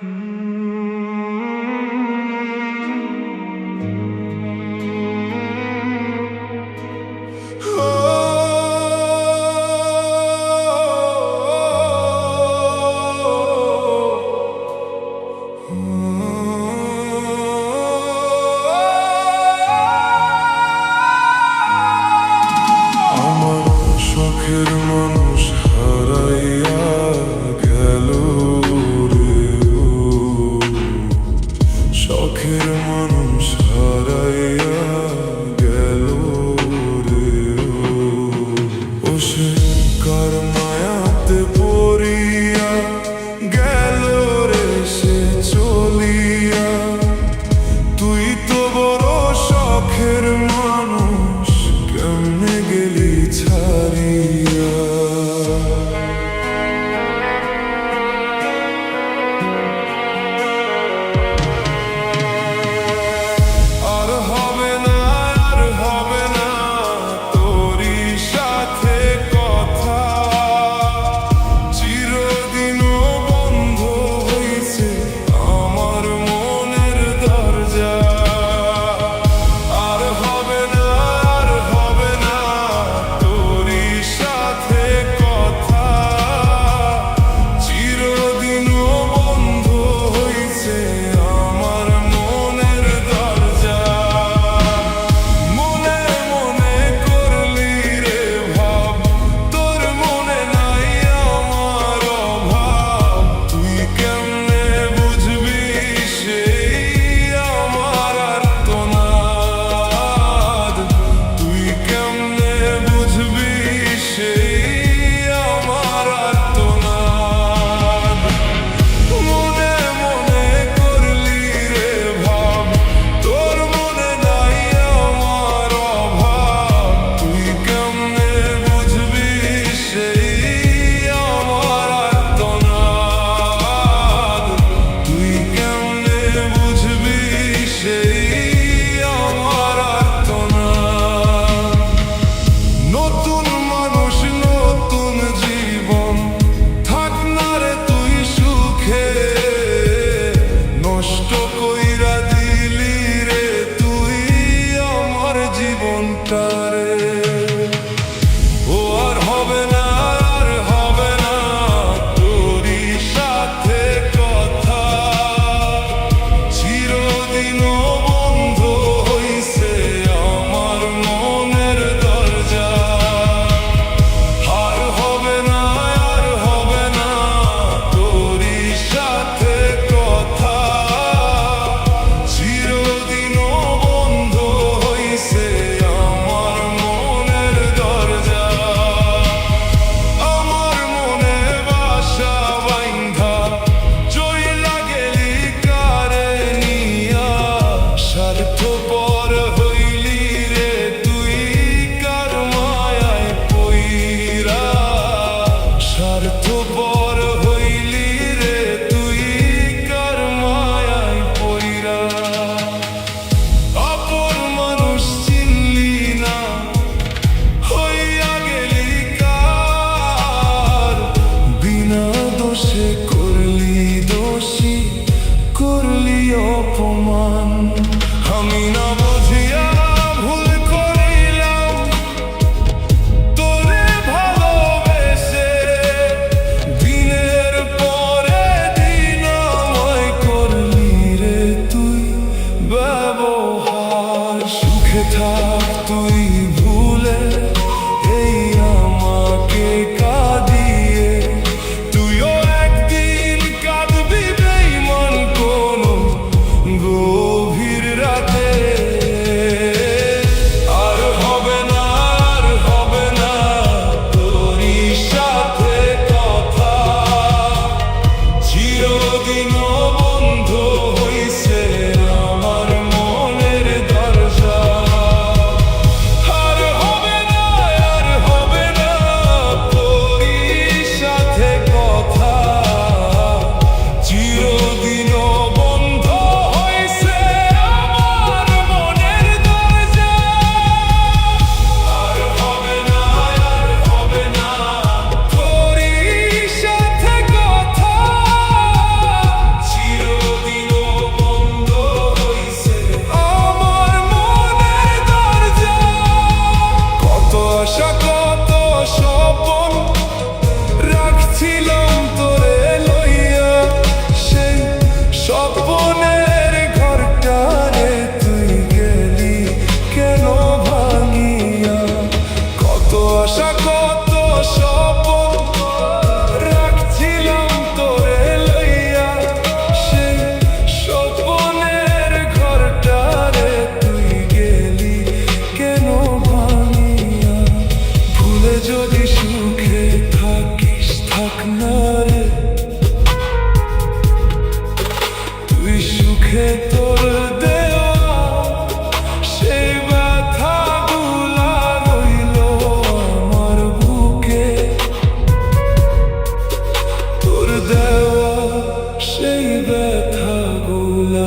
শখের মানুষ হারাইয়া গেল রে, শখের মানুষ হারাইয়া গেল রে, ও সে কার মায়াতে পড়িয়া গেল রে সে চলিয়া। তুই তো বড় শখের মানুষ, কেমনে গেলি ছাড়িয়া। আর হবে না, আর হবে না তোরই সাথে কথা, চিরদিনও বন্ধ হইছে আমার মনের দরজা। আর হবে না, আর হবে না তোরই সাথে কথা, চিরদিনও বন্ধ হইছে আমার মনের দরজা। মনে মনে করলি রে ভাব, তোর মনে নাই আমার অভাব। তুই কেমনে বুঝবি সেই আমার আর্তনাদ, তুই কেমনে বুঝবি সেই আমার আর্তনাদ। মনে মনে করলি রে ভাব, তোর মনে নাই আমার অভাব। তুই কেমনে বুঝবি সেই আমার আর্তনাদ, তুই কেমনে বুঝবি সেই আমার আর্তনাদ। নতুন মানুষ নতুন জীবন, থাক না রে তুই সুখে, নষ্ট কইরা দিলি রে তুই আমার জীবনটা রে। ও আর হবে না, আর হবে না তোরই সাথে কথা, চিরদিনও বন্ধ হইছে আমার মনের দরজা। আর হবে না, আর হবে না তোরই সাথে কথা, চিরদিনও বন্ধ হইছে আমার মনের দরজা। আমার মনে বাসা বাইন্ধা চইলা গেলি কারে নিয়া, স্বার্থপর হইলি রে তুই কার মায়ায় পইরা, স্বার্থপর হইলি রে তুই কার মায়ায় পইরা। আপন মানুষ চিনলি না, হইয়া গেলি কার, বিনা দোষে করলি দোষী, করলি অপমান। আমি না বুঝিয়া ভুল করিলাম তোরে ভালোবেসে, দিনের পরে দিন আমায় করলি রে তুই ব্যবহার। সুখে থাক তুই ভুলে এই আমাকে কাঁদিয়ে, তুইও একদিন মুখে তোর দেওয়া সেই ব্যথাগুলা রইল আমার বুকে, তোর দেওয়া সেই ব্যথাগুলা